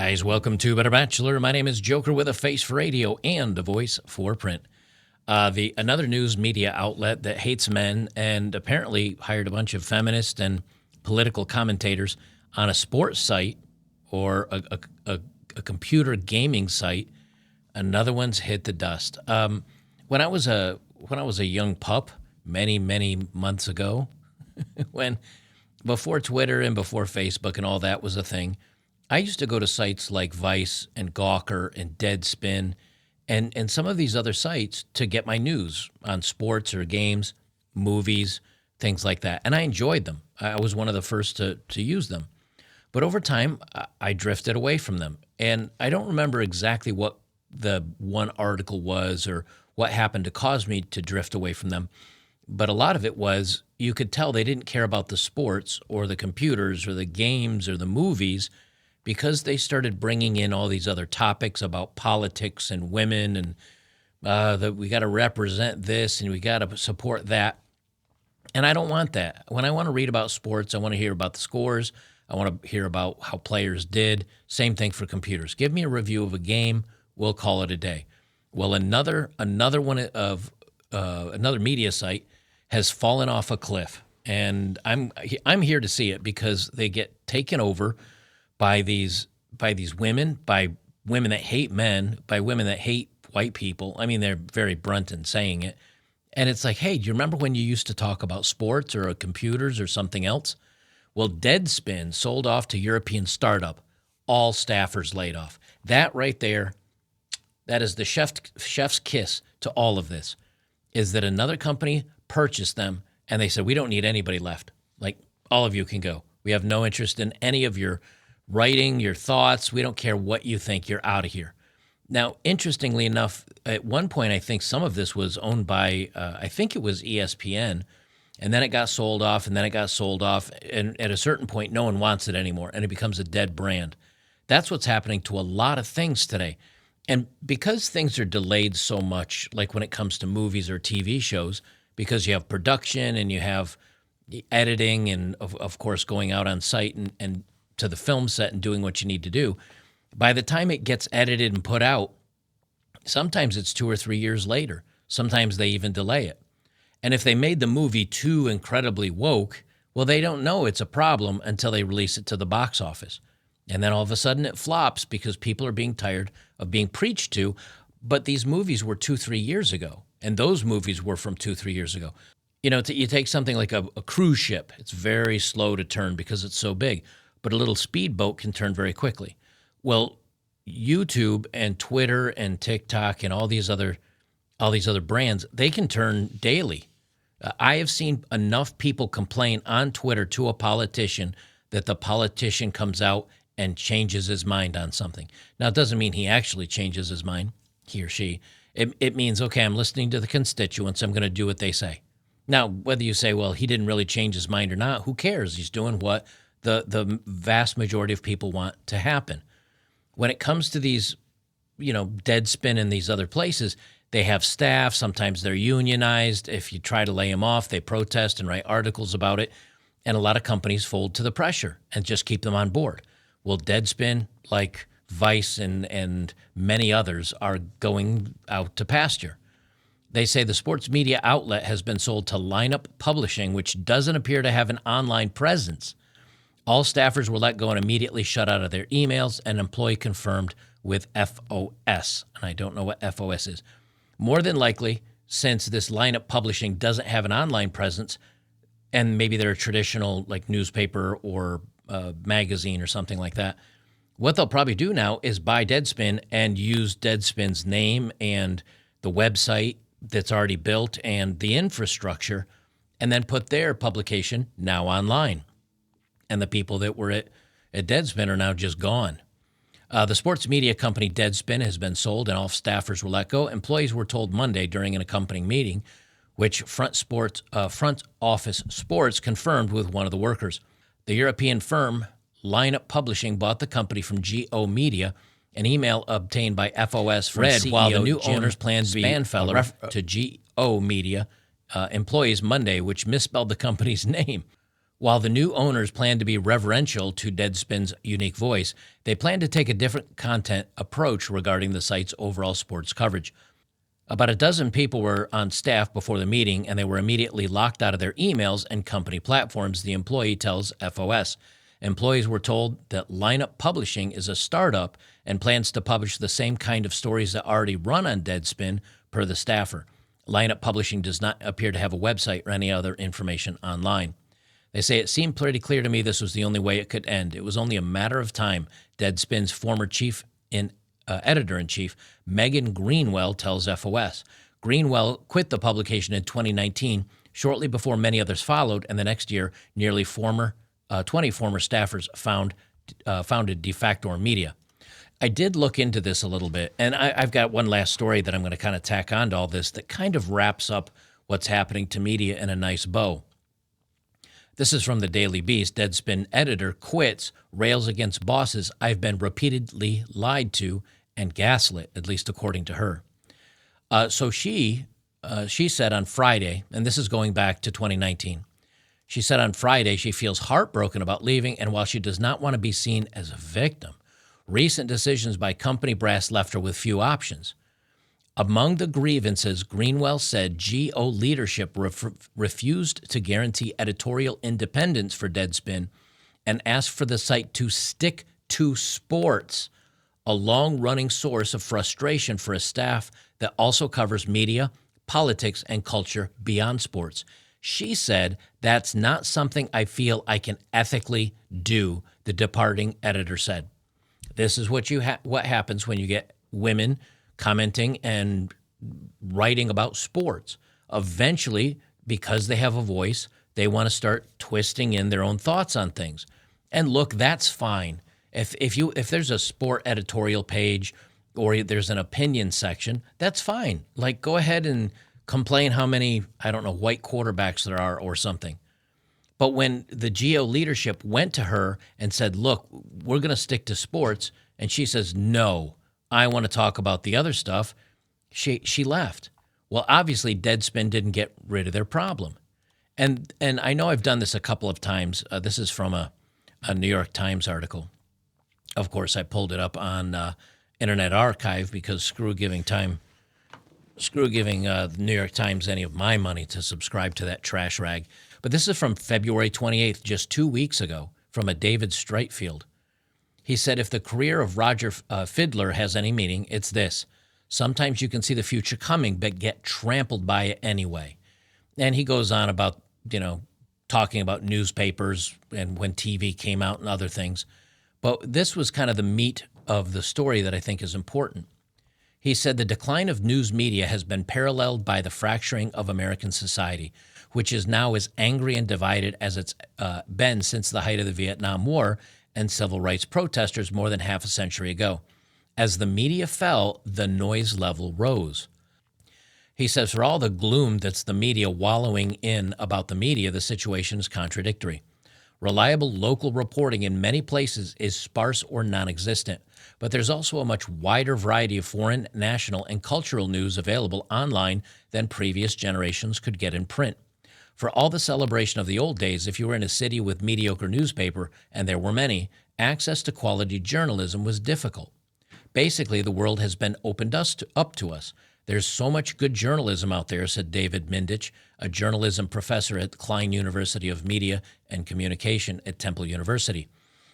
guys, welcome to Bachelor. My name is Joker with a face for radio and a voice for print. Another news media outlet that hates men and apparently hired a bunch of feminist and political commentators on a sports site or a computer gaming site. Another one's hit the dust. When I was a young pup, many months ago, before Twitter and before Facebook and all that was a thing, I used to go to sites like Vice and Gawker and Deadspin and some of these other sites to get my news on sports or games, movies, things like that. And I enjoyed them. I was one of the first to use them. But over time, I drifted away from them. And I don't remember exactly what the one article was or what happened to cause me to drift away from them. But a lot of it was you could tell they didn't care about the sports or the computers or the games or the movies, because they started bringing in all these other topics about politics and women and that we got to represent this and we got to support that. And I don't want that. When I want to read about sports, I want to hear about the scores. I want to hear about how players did. Same thing for computers. Give me a review of a game. We'll call it a day. Well, another media site has fallen off a cliff, and I'm here to see it because they get taken over by these women, by women that hate men, by women that hate white people. I mean, they're very blunt in saying it. And it's like, hey, do you remember when you used to talk about sports or computers or something else? Well, Deadspin sold off to European startup, all staffers laid off. That right there, that is the chef's kiss to all of this, is that another company purchased them and they said, we don't need anybody left. Like, all of you can go. We have no interest in any of your writing, your thoughts. We don't care what you think. You're out of here. Now, interestingly enough, at one point, I think some of this was owned by, I think it was ESPN, and then it got sold off, and then it got sold off, and at a certain point, no one wants it anymore, and it becomes a dead brand. That's what's happening to a lot of things today. And because things are delayed so much, like when it comes to movies or TV shows, because you have production and you have the editing and, of course, going out on site and to the film set and doing what you need to do, by the time it gets edited and put out, sometimes it's 2 or 3 years later. Sometimes they even delay it. And if they made the movie too incredibly woke, well, they don't know it's a problem until they release it to the box office. And then all of a sudden it flops because people are being tired of being preached to. But these movies were 2-3 years ago, and those movies were from 2-3 years ago. You know, you take something like a cruise ship. It's very slow to turn because it's so big. But a little speedboat can turn very quickly. Well, YouTube and Twitter and TikTok and all these other brands, they can turn daily. I have seen enough people complain on Twitter to a politician that the politician comes out and changes his mind on something. Now, it doesn't mean he actually changes his mind, he or she. It means, okay, I'm listening to the constituents. I'm going to do what they say. Now, whether you say, well, he didn't really change his mind or not, who cares? He's doing what the vast majority of people want to happen. When it comes to these, Deadspin and these other places, they have staff. Sometimes they're unionized. If you try to lay them off, they protest and write articles about it. And a lot of companies fold to the pressure and just keep them on board. Well, Deadspin, like Vice and many others, are going out to pasture. They say the sports media outlet has been sold to Lineup Publishing, which doesn't appear to have an online presence. All staffers were let go and immediately shut out of their emails, an employee confirmed with FOS. And I don't know what FOS is. More than likely, since this Lineup Publishing doesn't have an online presence, and maybe they're a traditional like newspaper or magazine or something like that, what they'll probably do now is buy Deadspin and use Deadspin's name and the website that's already built and the infrastructure, and then put their publication now online. And the people that were at Deadspin are now just gone. The sports media company Deadspin has been sold and all staffers were let go. Employees were told Monday during an accompanying meeting, which front office sports confirmed with one of the workers. The European firm Lineup Publishing bought the company from GO Media. An email obtained by FOS read, CEO, while the new owners planned Spanfeller to GO Media employees Monday, which misspelled the company's name. While the new owners plan to be reverential to Deadspin's unique voice, they plan to take a different content approach regarding the site's overall sports coverage. About a dozen people were on staff before the meeting, and they were immediately locked out of their emails and company platforms, the employee tells FOS. Employees were told that Lineup Publishing is a startup and plans to publish the same kind of stories that already run on Deadspin, per the staffer. Lineup Publishing does not appear to have a website or any other information online. They say it seemed pretty clear to me this was the only way it could end. It was only a matter of time, Deadspin's former editor-in-chief, Megan Greenwell, tells FOS. Greenwell quit the publication in 2019, shortly before many others followed, and the next year, nearly 20 former staffers founded De Facto Media. I did look into this a little bit, and I've got one last story that I'm going to kind of tack on to all this that kind of wraps up what's happening to media in a nice bow. This is from the Daily Beast. Deadspin editor quits, rails against bosses. I've been repeatedly lied to and gaslit, at least according to her. So she said on Friday, and this is going back to 2019, she said on Friday she feels heartbroken about leaving, and while she does not want to be seen as a victim, recent decisions by company brass left her with few options. Among the grievances, Greenwell said GO leadership refused to guarantee editorial independence for Deadspin and asked for the site to stick to sports, a long-running source of frustration for a staff that also covers media, politics, and culture beyond sports. She said, "That's not something I feel I can ethically do," the departing editor said. This is what happens when you get women commenting and writing about sports. Eventually, because they have a voice, they want to start twisting in their own thoughts on things. And look, that's fine. If there's a sport editorial page or there's an opinion section, that's fine. Like, go ahead and complain how many, I don't know, white quarterbacks there are or something. But when the GO leadership went to her and said, look, we're going to stick to sports, and she says, no, I want to talk about the other stuff, she left. Well, obviously, Deadspin didn't get rid of their problem. And I know I've done this a couple of times. This is from a New York Times article. Of course, I pulled it up on Internet Archive because screw giving the New York Times any of my money to subscribe to that trash rag. But this is from February 28th, just 2 weeks ago, from a David Streitfeld. He said, if the career of Roger Fidler has any meaning, it's this. Sometimes you can see the future coming, but get trampled by it anyway. And he goes on about, talking about newspapers and when TV came out and other things. But this was kind of the meat of the story that I think is important. He said the decline of news media has been paralleled by the fracturing of American society, which is now as angry and divided as it's been since the height of the Vietnam War and civil rights protesters more than half a century ago. As the media fell, the noise level rose. He says for all the gloom that's the media wallowing in about the media, the situation is contradictory. Reliable local reporting in many places is sparse or non-existent, but there's also a much wider variety of foreign, national, and cultural news available online than previous generations could get in print. For all the celebration of the old days, if you were in a city with mediocre newspaper, and there were many, access to quality journalism was difficult. Basically, the world has been opened up to us. There's so much good journalism out there, said David Mindich, a journalism professor at Klein University of Media and Communication at Temple University.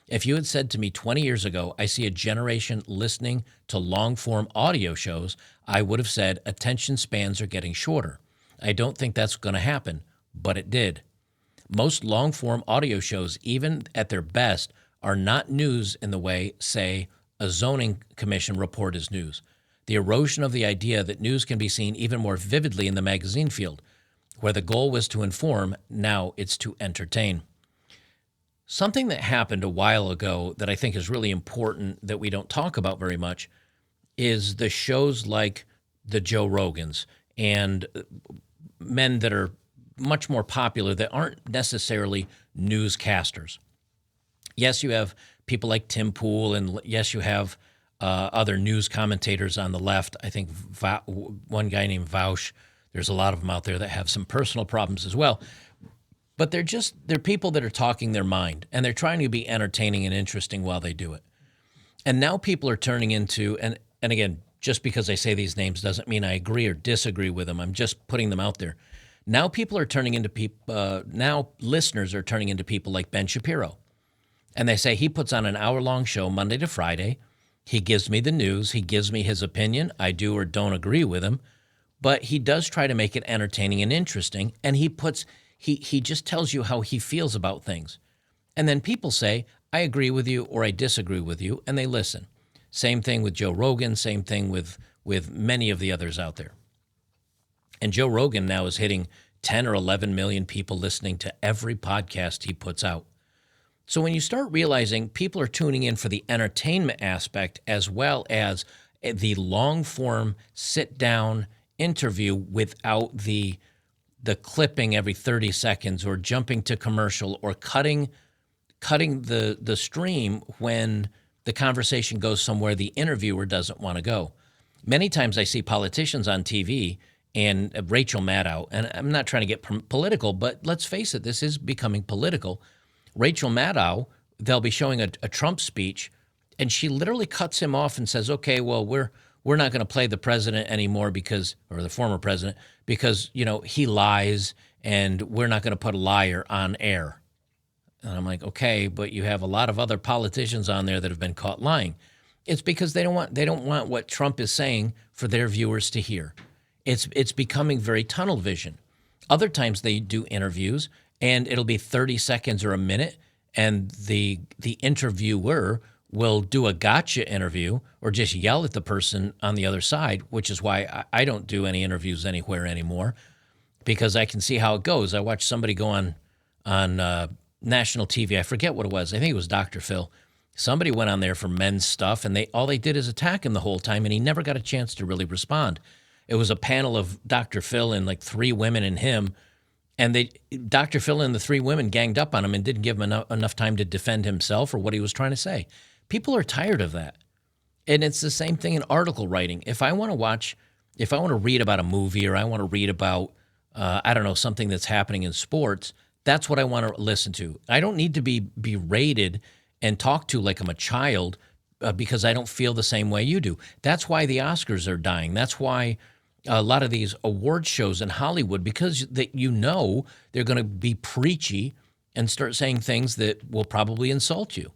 If you had said to me 20 years ago, I see a generation listening to long-form audio shows, I would have said attention spans are getting shorter. I don't think that's going to happen, but it did. Most long-form audio shows, even at their best, are not news in the way, say, a zoning commission report is news. The erosion of the idea that news can be seen even more vividly in the magazine field, where the goal was to inform, now it's to entertain. Something that happened a while ago that I think is really important that we don't talk about very much is the shows like the Joe Rogans and men that are much more popular that aren't necessarily newscasters. Yes, you have people like Tim Pool, and yes, you have other news commentators on the left. I think one guy named Vaush, there's a lot of them out there that have some personal problems as well. but they're people that are talking their mind, and they're trying to be entertaining and interesting while they do it. And now people are turning into, and again, just because I say these names doesn't mean I agree or disagree with them. I'm just putting them out there. Now people are turning into people, now listeners are turning into people like Ben Shapiro. And they say he puts on an hour-long show Monday to Friday. He gives me the news. He gives me his opinion. I do or don't agree with him. But he does try to make it entertaining and interesting. And he just tells you how he feels about things. And then people say, I agree with you or I disagree with you, and they listen. Same thing with Joe Rogan, same thing with many of the others out there. And Joe Rogan now is hitting 10 or 11 million people listening to every podcast he puts out. So when you start realizing people are tuning in for the entertainment aspect as well as the long-form sit-down interview without the clipping every 30 seconds or jumping to commercial or cutting the stream when the conversation goes somewhere the interviewer doesn't want to go. Many times I see politicians on TV and Rachel Maddow, and I'm not trying to get political, but let's face it, this is becoming political. Rachel Maddow, they'll be showing a Trump speech, and she literally cuts him off and says, okay, well, we're not going to play the president anymore or the former president, because, he lies, and we're not going to put a liar on air. And I'm like, okay, but you have a lot of other politicians on there that have been caught lying. It's because they don't want what Trump is saying for their viewers to hear. It's becoming very tunnel vision. Other times they do interviews, and it'll be 30 seconds or a minute, and the interviewer will do a gotcha interview or just yell at the person on the other side, which is why I don't do any interviews anywhere anymore, because I can see how it goes. I watched somebody go on national TV. I forget what it was. I think it was Dr. Phil. Somebody went on there for men's stuff, and all they did is attack him the whole time, and he never got a chance to really respond. It was a panel of Dr. Phil and like 3 women and him, and Dr. Phil and the 3 women ganged up on him and didn't give him enough time to defend himself or what he was trying to say. People are tired of that. And it's the same thing in article writing. If I want to read about a movie or I want to read about, something that's happening in sports, that's what I want to listen to. I don't need to be berated and talked to like I'm a child because I don't feel the same way you do. That's why the Oscars are dying. That's why a lot of these award shows in Hollywood, because they're going to be preachy and start saying things that will probably insult you.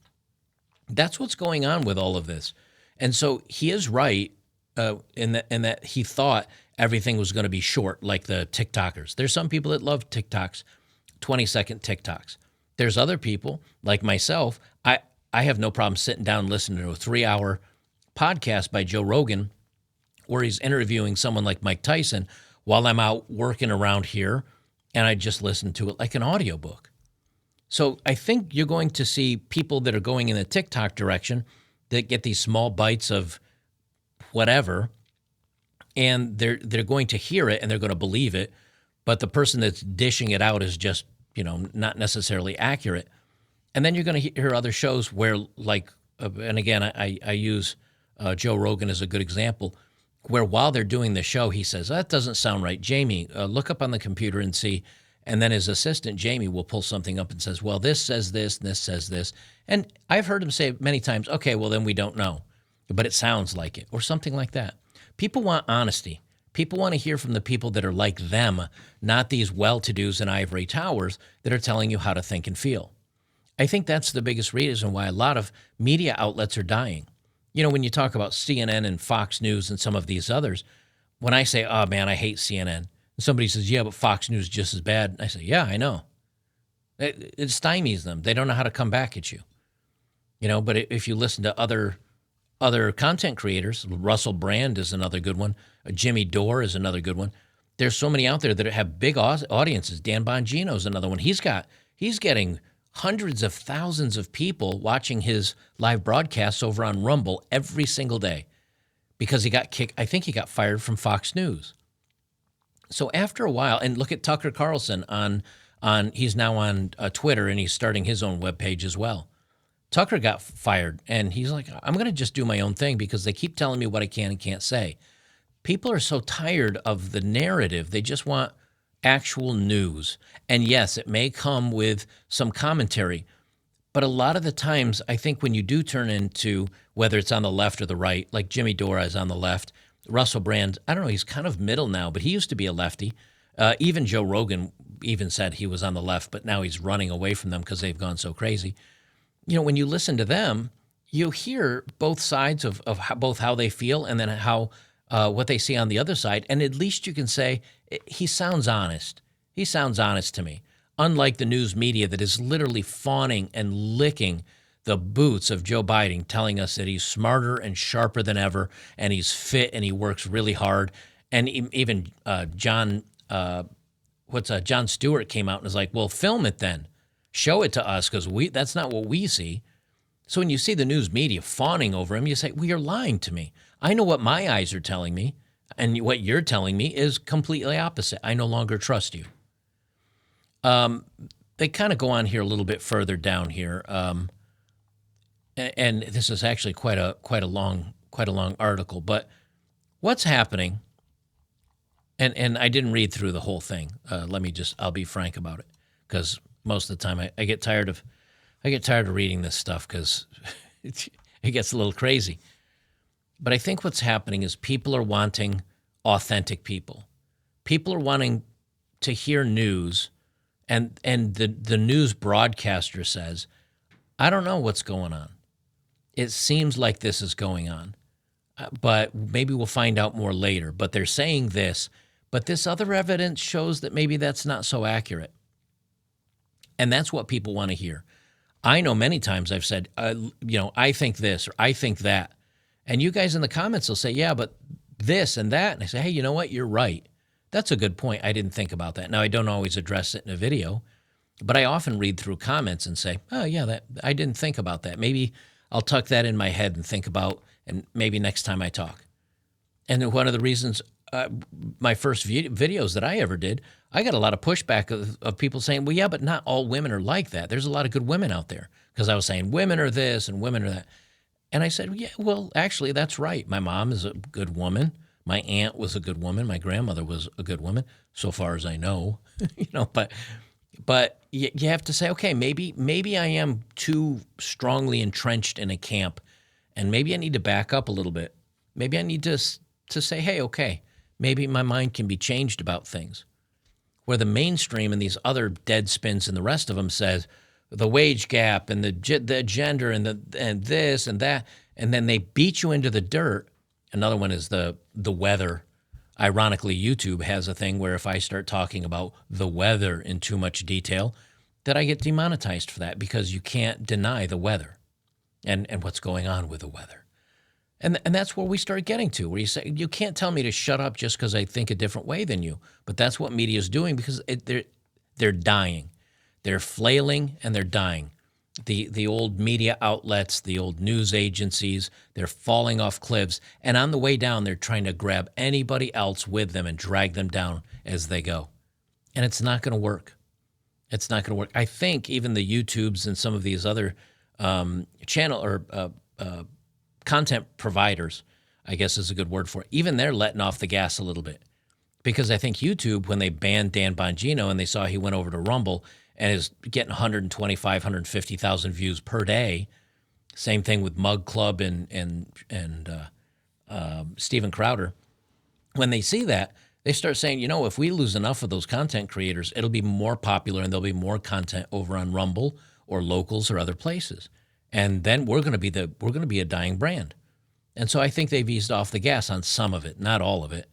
That's what's going on with all of this. And so he is right in that he thought everything was going to be short, like the TikTokers. There's some people that love TikToks, 20-second TikToks. There's other people, like myself, I have no problem sitting down and listening to a 3-hour podcast by Joe Rogan where he's interviewing someone like Mike Tyson while I'm out working around here, and I just listen to it like an audiobook. So I think you're going to see people that are going in the TikTok direction that get these small bites of whatever, and they're going to hear it and they're going to believe it, but the person that's dishing it out is just, not necessarily accurate. And then you're going to hear other shows where, like, and again, I use Joe Rogan as a good example, where while they're doing the show, he says, that doesn't sound right. Jamie, look up on the computer and see. And then his assistant, Jamie, will pull something up and says, well, this says this, and this says this. And I've heard him say many times, okay, well, then we don't know. But it sounds like it, or something like that. People want honesty. People want to hear from the people that are like them, not these well-to-dos in ivory towers that are telling you how to think and feel. I think that's the biggest reason why a lot of media outlets are dying. When you talk about CNN and Fox News and some of these others, when I say, oh, man, I hate CNN, and somebody says, yeah, but Fox News is just as bad. I say, yeah, I know. It stymies them. They don't know how to come back at you. But if you listen to other content creators, Russell Brand is another good one. Jimmy Dore is another good one. There's so many out there that have big audiences. Dan Bongino is another one. He's getting hundreds of thousands of people watching his live broadcasts over on Rumble every single day because he got kicked. I think he got fired from Fox News. So after a while, and look at Tucker Carlson he's now on Twitter, and he's starting his own webpage as well. Tucker got fired, and he's like, I'm going to just do my own thing because they keep telling me what I can and can't say. People are so tired of the narrative. They just want actual news. And yes, it may come with some commentary, but a lot of the times, I think when you do turn into whether it's on the left or the right, like Jimmy Dora is on the left, Russell Brand, I don't know, he's kind of middle now, but he used to be a lefty. Even Joe Rogan even said he was on the left, but now he's running away from them because they've gone so crazy. When you listen to them, you hear both sides of both how they feel and then how what they see on the other side. And at least you can say, he sounds honest. He sounds honest to me. Unlike the news media that is literally fawning and licking the boots of Joe Biden, telling us that he's smarter and sharper than ever, and he's fit and he works really hard. And even John Stewart came out and was like, well, film it then. Show it to us because that's not what we see. So when you see the news media fawning over him, you say, well, you're lying to me. I know what my eyes are telling me, and what you're telling me is completely opposite. I no longer trust you. They kind of go on here a little bit further down here, and this is actually quite a long article. But what's happening? And I didn't read through the whole thing. I'll be frank about it, because most of the time I get tired of reading this stuff because it gets a little crazy. But I think what's happening is people are wanting authentic people. People are wanting to hear news, and the news broadcaster says, I don't know what's going on. It seems like this is going on, but maybe we'll find out more later. But they're saying this, but this other evidence shows that maybe that's not so accurate. And that's what people want to hear. I know many times I've said, I think this or I think that. And you guys in the comments will say, yeah, but this and that. And I say, hey, you know what? You're right. That's a good point. I didn't think about that. Now, I don't always address it in a video, but I often read through comments and say, oh, yeah, I didn't think about that. Maybe I'll tuck that in my head and think about, and maybe next time I talk. And one of the reasons, my first videos that I ever did, I got a lot of pushback of people saying, well, yeah, but not all women are like that. There's a lot of good women out there. Because I was saying women are this and women are that. And I said, yeah, well, actually, that's right. My mom is a good woman. My aunt was a good woman. My grandmother was a good woman, so far as I know. But you have to say, okay, maybe I am too strongly entrenched in a camp, and maybe I need to back up a little bit. Maybe I need to say, hey, okay, maybe my mind can be changed about things. Where the mainstream and these other dead spins and the rest of them says the wage gap and the gender and this and that, and then they beat you into the dirt. Another one is the weather. Ironically, YouTube has a thing where if I start talking about the weather in too much detail, that I get demonetized for that because you can't deny the weather and what's going on with the weather. And that's where we start getting to, where you say, you can't tell me to shut up just because I think a different way than you. But that's what media is doing because they're dying. They're flailing and they're dying. The old media outlets, the old news agencies, they're falling off cliffs. And on the way down, they're trying to grab anybody else with them and drag them down as they go. And it's not going to work. It's not going to work. I think even the YouTubes and some of these other channel or content providers, I guess is a good word for it, even they're letting off the gas a little bit. Because I think YouTube, when they banned Dan Bongino and they saw he went over to Rumble and is getting 125, 150,000 views per day, same thing with Mug Club and Steven Crowder. When they see that, they start saying, if we lose enough of those content creators, it'll be more popular and there'll be more content over on Rumble or Locals or other places. And then we're going to be a dying brand. And so I think they've eased off the gas on some of it, not all of it.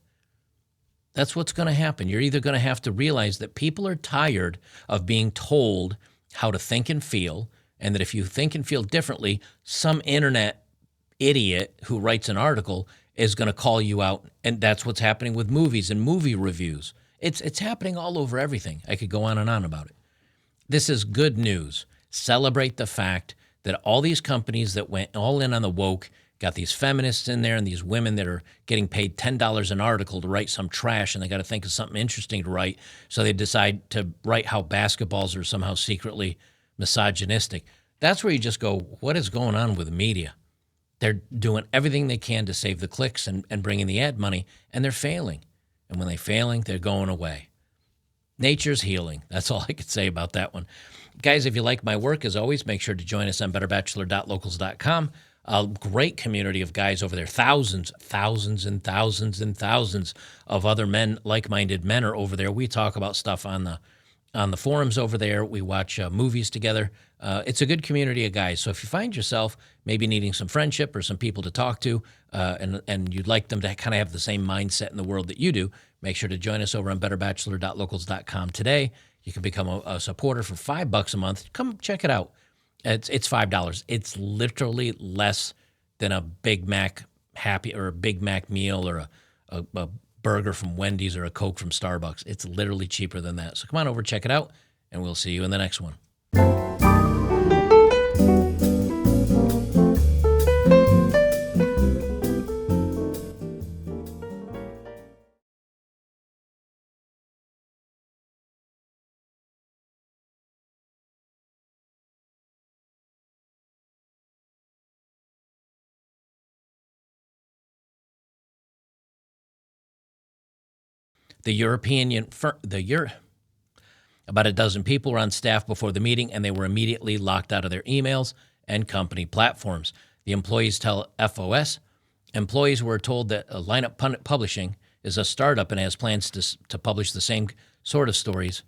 That's what's going to happen. You're either going to have to realize that people are tired of being told how to think and feel, and that if you think and feel differently, some internet idiot who writes an article is going to call you out. And that's what's happening with movies and movie reviews. It's happening all over everything. I could go on and on about it. This is good news. Celebrate the fact that all these companies that went all in on the woke, got these feminists in there and these women that are getting paid $10 an article to write some trash, and they got to think of something interesting to write. So they decide to write how basketballs are somehow secretly misogynistic. That's where you just go, what is going on with the media? They're doing everything they can to save the clicks and bring in the ad money, and they're failing. And when they're failing, they're going away. Nature's healing. That's all I could say about that one. Guys, if you like my work, as always, make sure to join us on betterbachelor.locals.com. A great community of guys over there. Thousands of other men, like-minded men are over there. We talk about stuff on the forums over there. We watch movies together. It's a good community of guys. So if you find yourself maybe needing some friendship or some people to talk to, and you'd like them to kind of have the same mindset in the world that you do, make sure to join us over on betterbachelor.locals.com today. You can become a supporter for $5 a month. Come check it out. It's $5. It's literally less than a Big Mac or a Big Mac meal or a burger from Wendy's or a Coke from Starbucks. It's literally cheaper than that. So come on over, check it out, and we'll see you in the next one. About a dozen people were on staff before the meeting, and they were immediately locked out of their emails and company platforms. The employees tell FOS employees were told that Lineup Publishing is a startup and has plans to publish the same sort of stories